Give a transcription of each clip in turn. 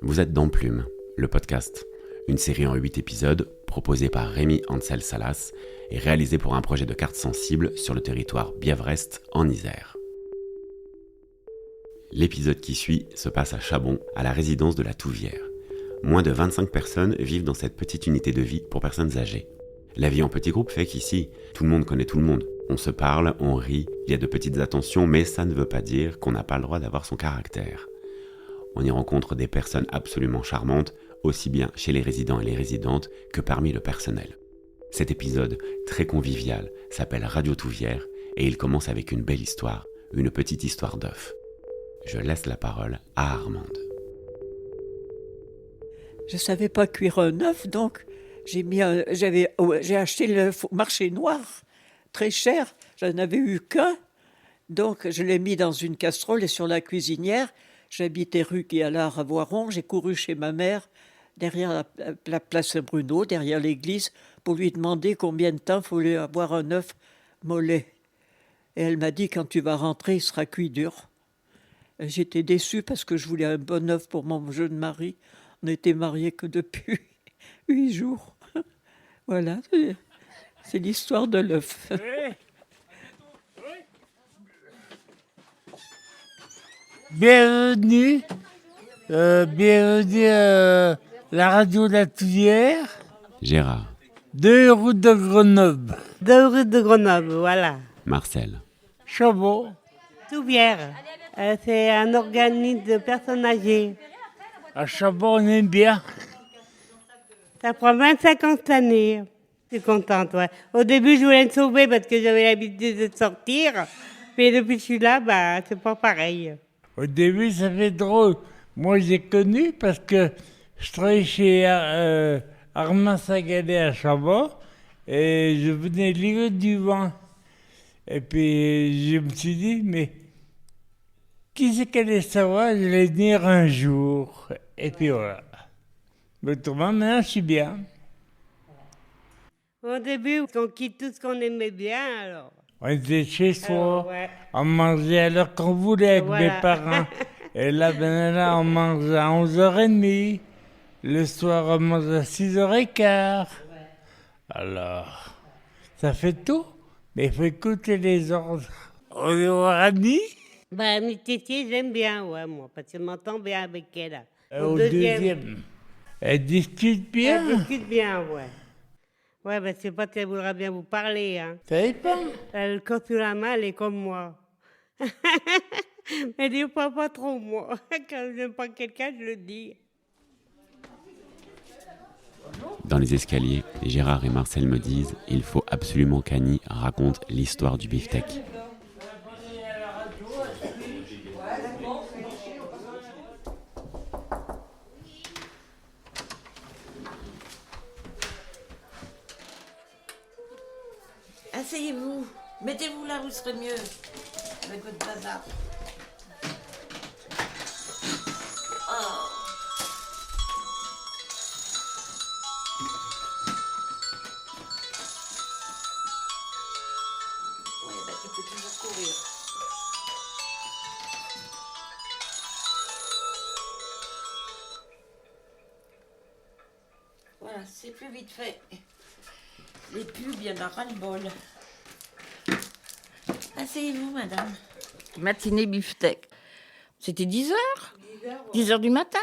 Vous êtes dans Plume, le podcast, une série en 8 épisodes proposée par Rémi Ansel Salas et réalisée pour un projet de carte sensible sur le territoire Bièvre-Est en Isère. L'épisode qui suit se passe à Chabon, à la résidence de la Touvière. Moins de 25 personnes vivent dans cette petite unité de vie pour personnes âgées. La vie en petit groupe fait qu'ici, tout le monde connaît tout le monde. On se parle, on rit, il y a de petites attentions, mais ça ne veut pas dire qu'on n'a pas le droit d'avoir son caractère. On y rencontre des personnes absolument charmantes, aussi bien chez les résidents et les résidentes que parmi le personnel. Cet épisode, très convivial, s'appelle Radio Touvière et il commence avec une belle histoire, une petite histoire d'œuf. Je laisse la parole à Armande. Je ne savais pas cuire un œuf, donc j'ai acheté le marché noir, très cher, je n'en avais eu qu'un. Donc je l'ai mis dans une casserole et sur la cuisinière. J'habitais rue Guy-Allard à Voiron, j'ai couru chez ma mère, derrière la place Saint-Bruno, derrière l'église, pour lui demander combien de temps il fallait avoir un œuf mollet. Et elle m'a dit, quand tu vas rentrer, il sera cuit dur. Et j'étais déçue parce que je voulais un bon œuf pour mon jeune mari. On n'était mariés que depuis 8 jours. Voilà, c'est l'histoire de l'œuf. Bienvenue à la radio de la Touvière, Gérard, 2 route de Grenoble, 2 rue de Grenoble, voilà. Marcel, Chabot. Touvière, c'est un organisme de personnes âgées. À Chabot, on aime bien. Ça prend 25 ans cette année. Je suis contente, ouais. Au début, je voulais me sauver parce que j'avais l'habitude de sortir. Mais depuis que je suis là, c'est pas pareil. Au début, ça fait drôle. Moi, j'ai connu parce que je travaillais chez Armand Sagalet à Chabot et je venais livrer du vin. Et puis, je me suis dit, mais qui c'est qu'elle allait savoir? Je vais venir un jour. Et puis voilà. Mais autrement, maintenant, je suis bien. Au début, on quitte tout ce qu'on aimait bien, alors. On était chez soi, Ouais. on mangeait à l'heure qu'on voulait avec Voilà. mes parents. Et là, là, on mange à 11h30. Le soir, on mange à 6h15. Alors, ça fait tout, mais il faut écouter les ordres. On est au Rani, Mes tétés, j'aime bien, ouais, moi, parce que je m'entends bien avec elle. au deuxième. Elle discute bien. Elle discute bien, ouais. Ouais, parce que pas qu'elle voudra bien vous parler, hein. Ça dépend. Elle, quand tu la main, elle est comme moi. Elle dit pas trop, moi. Quand je n'aime pas quelqu'un, je le dis. dans les escaliers, Gérard et Marcel me disent « Il faut absolument qu'Annie raconte l'histoire du beefsteak ». Asseyez-vous, mettez-vous là où ce serait mieux, avec votre bazar. Oh. Oui, tu peux toujours courir. Voilà, c'est plus vite fait. Les pubs, il y en a ras-le-bol. Asseyez-vous, madame. Matinée beefsteak. C'était 10h 10h du matin.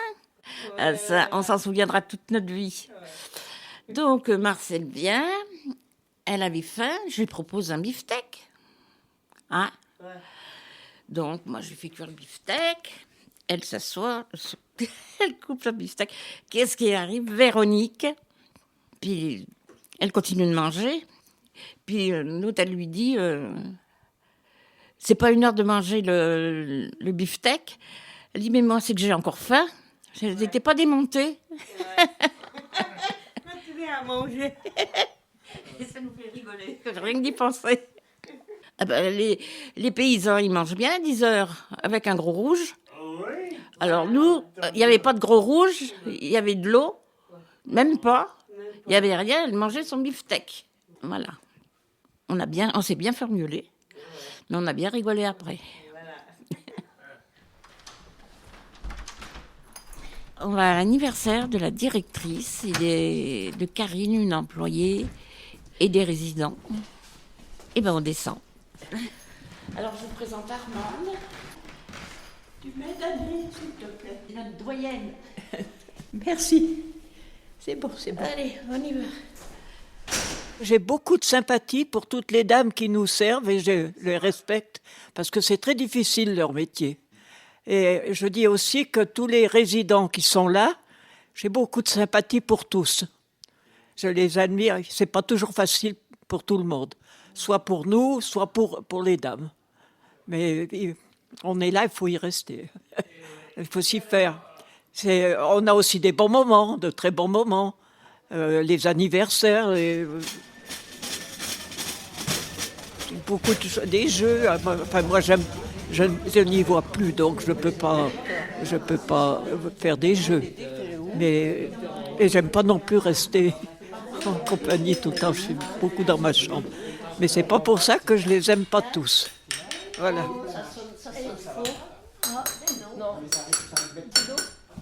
Ça, on s'en souviendra toute notre vie. Donc, Marcel vient. Elle avait faim. Je lui propose un beefsteak. Hein? Donc, moi, je lui fais cuire le beefsteak. Elle s'assoit. Elle coupe le beefsteak. Qu'est-ce qui arrive? Véronique. Puis... elle continue de manger. Puis l'autre, elle lui dit c'est pas une heure de manger le beefsteak. Elle dit mais moi, c'est que j'ai encore faim. Je n'étais pas démontée. Quand tu viens à manger. Et ça nous fait rigoler. Rien que d'y penser. Ah ben, les paysans, ils mangent bien à 10 heures avec un gros rouge. Alors nous, il n'y avait pas de gros rouge, il y avait de l'eau. Même pas. Il n'y avait rien, elle mangeait son beefsteak. Voilà. On s'est bien formulé, mais on a bien rigolé après. On va à l'anniversaire de la directrice et de Karine, une employée, et des résidents. Et ben on descend. Alors je vous présente Armande. Tu m'aides, Annie, s'il te plaît. Notre doyenne. Merci. C'est bon, c'est bon. Allez, on y va. J'ai beaucoup de sympathie pour toutes les dames qui nous servent et je les respecte parce que c'est très difficile leur métier. Et je dis aussi que tous les résidents qui sont là, j'ai beaucoup de sympathie pour tous. Je les admire. C'est pas toujours facile pour tout le monde, soit pour nous, soit pour les dames. Mais on est là, il faut y rester. Il faut s'y faire. On a aussi des bons moments, de très bons moments. Les anniversaires, beaucoup des jeux. Enfin, moi, je n'y vois plus, donc je peux pas faire des jeux. Mais et j'aime pas non plus rester en compagnie tout le temps. Je suis beaucoup dans ma chambre. Mais c'est pas pour ça que je les aime pas tous. Voilà.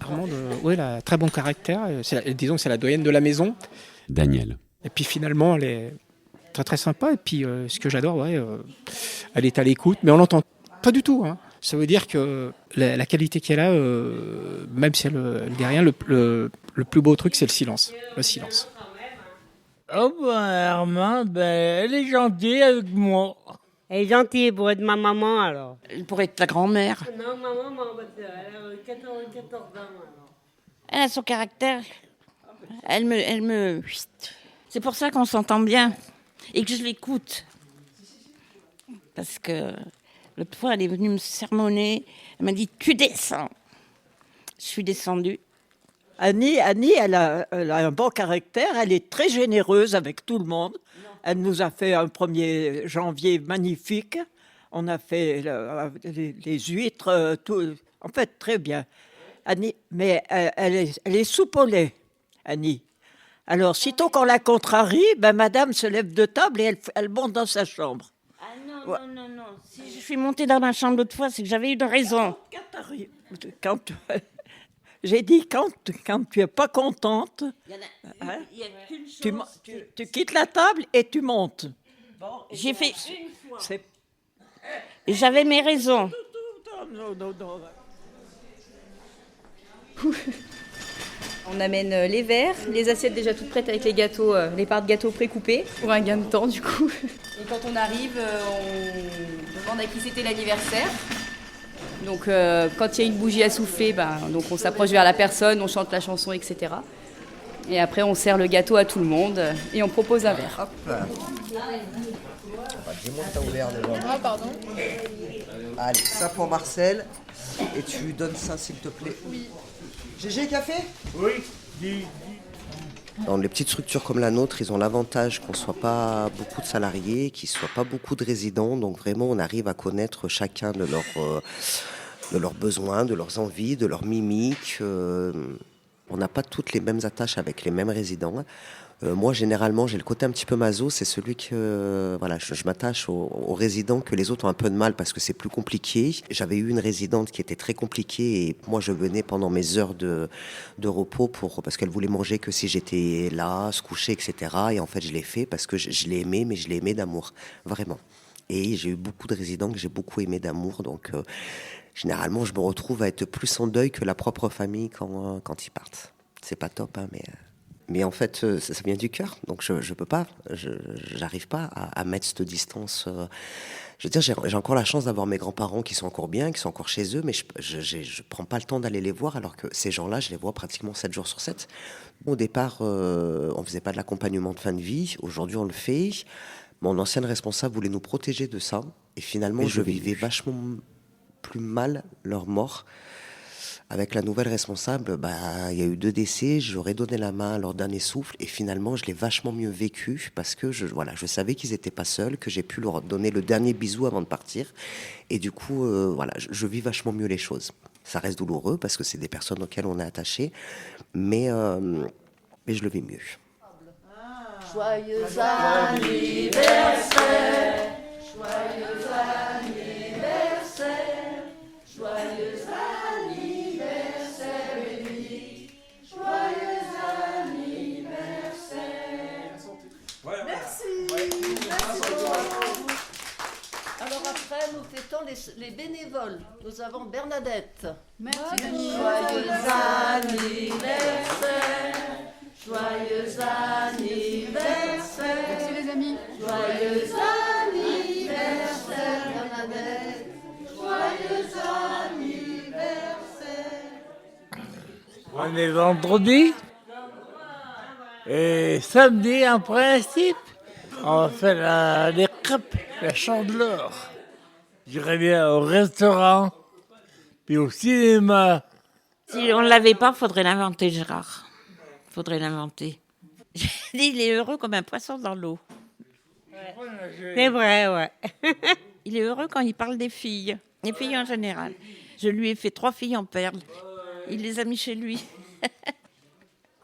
Armande, oui, elle a un très bon caractère. Disons que c'est la doyenne de la maison. Daniel. Et puis finalement, elle est très très sympa. Et puis ce que j'adore, elle est à l'écoute, mais on l'entend pas du tout. Hein. Ça veut dire que la qualité qu'elle a, même si elle dit rien, le plus beau truc, c'est le silence. Le silence. Oh ben Armande, elle est gentille avec moi. Elle est gentille pour être ma maman, alors. Pour être la grand-mère. Non, ma maman, elle a 14 ans, alors. Elle a son caractère. Elle me... C'est pour ça qu'on s'entend bien et que je l'écoute. Parce que l'autre fois, elle est venue me sermonner. Elle m'a dit, tu descends. Je suis descendue. Annie, elle a un bon caractère, elle est très généreuse avec tout le monde. Elle nous a fait un 1er janvier magnifique. On a fait les huîtres, tout. En fait, très bien. Annie, mais elle est soupe au lait, Annie. Alors, sitôt qu'on la contrarie, madame se lève de table et elle monte dans sa chambre. Ah non, ouais. non. Si je suis montée dans ma chambre l'autre fois, c'est que j'avais eu de raison. J'ai dit, quand tu n'es pas contente, Il y a qu'une chose. tu quittes la table et tu montes. Bon, j'ai fait une fois. C'est... Et j'avais mes raisons. Non. On amène les verres, les assiettes déjà toutes prêtes avec les gâteaux, les parts de gâteaux pré-coupées, pour un gain de temps du coup. Et quand on arrive, on demande à qui c'était l'anniversaire. Donc quand il y a une bougie à souffler, donc on s'approche vers la personne, on chante la chanson, etc. Et après on sert le gâteau à tout le monde et on propose un verre. Hop. Dis-moi que t'as ouvert déjà. Ah pardon. Allez, ça pour Marcel. Et tu donnes ça s'il te plaît. Oui. GG café ? Oui, Dans les petites structures comme la nôtre, ils ont l'avantage qu'on ne soit pas beaucoup de salariés, qu'il ne soit pas beaucoup de résidents. Donc vraiment, on arrive à connaître chacun de leurs besoins, de leurs envies, de leurs mimiques. On n'a pas toutes les mêmes attaches avec les mêmes résidents. Moi, généralement, j'ai le côté un petit peu maso. C'est celui que je m'attache aux résidents que les autres ont un peu de mal parce que c'est plus compliqué. J'avais eu une résidente qui était très compliquée et moi, je venais pendant mes heures de repos parce qu'elle voulait manger que si j'étais là, se coucher, etc. Et en fait, je l'ai fait parce que je l'ai aimé, mais je l'ai aimé d'amour, vraiment. Et j'ai eu beaucoup de résidents que j'ai beaucoup aimé d'amour. Donc, généralement, je me retrouve à être plus en deuil que la propre famille quand ils partent. C'est pas top, hein, mais en fait, ça vient du cœur. Donc, je peux pas, j'arrive pas à mettre cette distance. Je veux dire, j'ai encore la chance d'avoir mes grands-parents qui sont encore bien, qui sont encore chez eux, mais je prends pas le temps d'aller les voir, alors que ces gens-là, je les vois pratiquement 7 jours sur 7. Au départ, on faisait pas de l'accompagnement de fin de vie. Aujourd'hui, on le fait. Mon ancienne responsable voulait nous protéger de ça. Et finalement, je vivais vachement plus mal leur mort. Avec la nouvelle responsable, il y a eu 2 décès, j'aurais donné la main à leur dernier souffle et finalement je l'ai vachement mieux vécu parce que je savais qu'ils n'étaient pas seuls, que j'ai pu leur donner le dernier bisou avant de partir et du coup je vis vachement mieux les choses. Ça reste douloureux parce que c'est des personnes auxquelles on est attaché, mais je le vis mieux. Joyeux anniversaire, joyeux anniversaire, joyeux anniversaire, les bénévoles. Nous avons Bernadette. Merci. Joyeux anniversaire, joyeux anniversaire. Merci les amis. Joyeux anniversaire, Bernadette. Joyeux anniversaire. On est vendredi. Et samedi, en principe, on va faire les crêpes, la chandeleur. J'irai bien au restaurant, puis au cinéma. Si on ne l'avait pas, faudrait l'inventer, Gérard. Faudrait l'inventer. J'ai dit, il est heureux comme un poisson dans l'eau. C'est vrai, ouais. Il est heureux quand il parle des filles en général. Je lui ai fait 3 filles en perles. Il les a mis chez lui. Je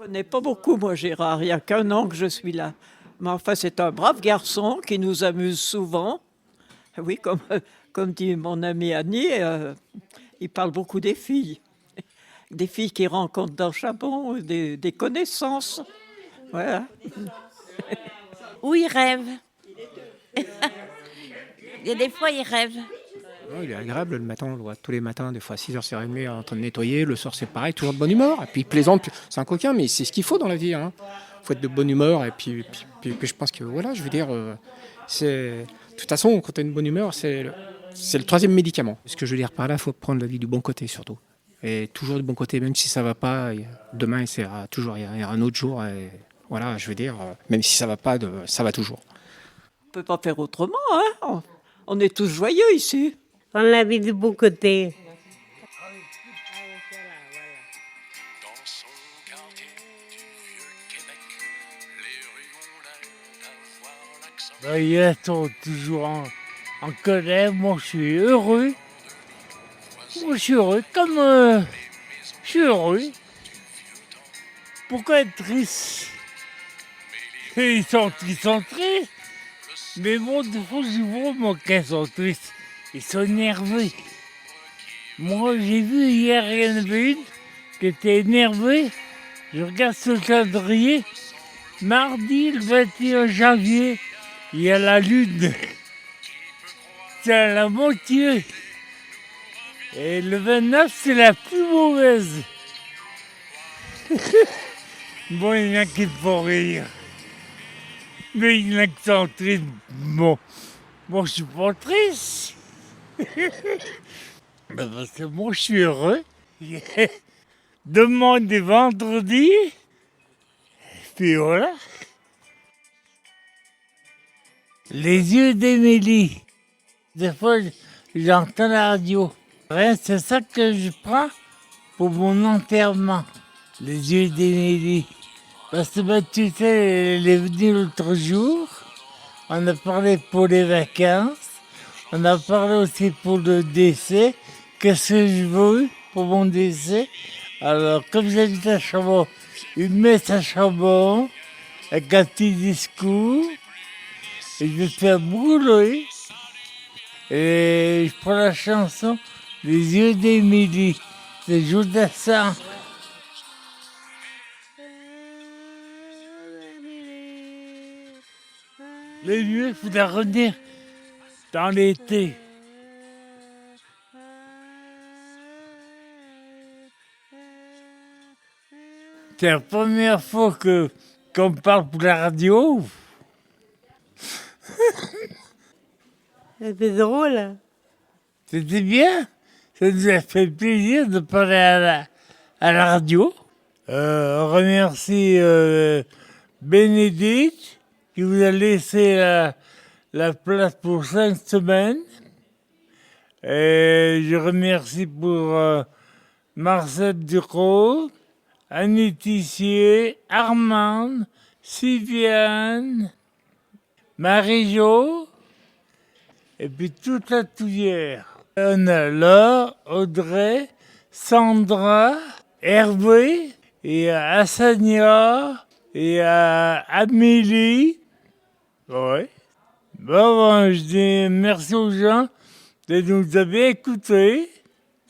ne connais pas beaucoup, moi, Gérard. Il n'y a qu'1 an que je suis là. Mais enfin, c'est un brave garçon qui nous amuse souvent. Oui, comme dit mon amie Annie, il parle beaucoup des filles. Des filles qu'il rencontre dans Chabon, des connaissances. Voilà. Ou il rêve. Il y a des fois, il rêve. Non, il est agréable le matin, on le voit tous les matins, des fois à 6h, c'est remis en train de nettoyer. Le soir, c'est pareil, toujours de bonne humeur. Et puis il plaisante, c'est un coquin, mais c'est ce qu'il faut dans la vie. Il faut être de bonne humeur. Et puis je pense que, voilà, je veux dire, c'est... De toute façon, quand tu as une bonne humeur, c'est le 3e médicament. Ce que je veux dire par là, il faut prendre la vie du bon côté surtout. Et toujours du bon côté, même si ça ne va pas, demain, il y aura un autre jour. Et voilà, je veux dire, même si ça ne va pas, ça va toujours. On ne peut pas faire autrement, hein. On est tous joyeux ici. Prendre la vie du bon côté. Ils sont toujours en colère. Moi, je suis heureux. Moi, je suis heureux. Comme je suis heureux. Pourquoi être triste? Ils sont tristes. Mais bon, des fois, je vois moi qu'ils sont tristes. Ils sont énervés. Moi, j'ai vu hier, il y en avait une qui était énervée. Je regarde ce calendrier. Mardi, le 21 janvier, il y a la lune. C'est à la moitié. Et le 29, c'est la plus mauvaise. Bon, il y en a qui me font rire. Mais il y en a qui sont tristes. Bon, moi, je suis pas triste. Parce que moi, je suis heureux. Demain, est vendredi. Puis voilà. Les yeux d'Émilie. Des fois, j'entends la radio. C'est ça que je prends pour mon enterrement. Les yeux d'Émilie. Parce que tu sais, elle est venue l'autre jour. On a parlé pour les vacances. On a parlé aussi pour le décès. Qu'est-ce que je veux pour mon décès? Alors, comme j'habite à Chabon, une messe à Chabon, avec un petit discours. Et je vais faire brûler. Et je prends la chanson Les yeux d'Émilie. C'est Jodassin. Le mieux, il faudra revenir dans l'été. C'est la première fois qu'on me parle pour la radio. C'était drôle. C'était bien. Ça nous a fait plaisir de parler à la radio. On remercie Bénédicte qui vous a laissé la place pour 5 semaines. Et je remercie pour Marcel Ducrot, Annie Tissier, Armande, Sylviane, Marie-Jo, et puis toute la Touvière. On a Laure, Audrey, Sandra, Hervé, et Hassania, et Amélie. Ouais. Bon, je dis merci aux gens de nous avoir écoutés.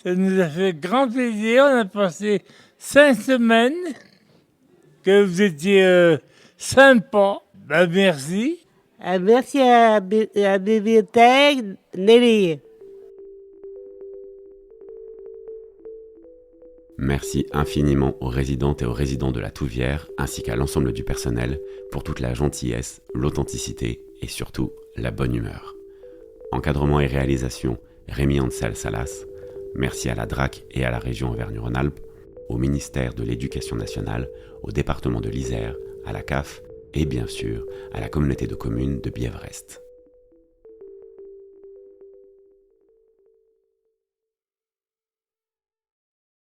Ça nous a fait grand plaisir. On a passé 5 semaines. Que vous étiez sympa. Ben, merci. Merci à la bibliothèque Nelly. Merci infiniment aux résidentes et aux résidents de la Touvière, ainsi qu'à l'ensemble du personnel, pour toute la gentillesse, l'authenticité et surtout la bonne humeur. Encadrement et réalisation, Rémi Ansel Salas. Merci à la DRAC et à la région Auvergne-Rhône-Alpes, au ministère de l'Éducation nationale, au département de l'Isère, à la CAF et bien sûr à la communauté de communes de Bièvre-Est.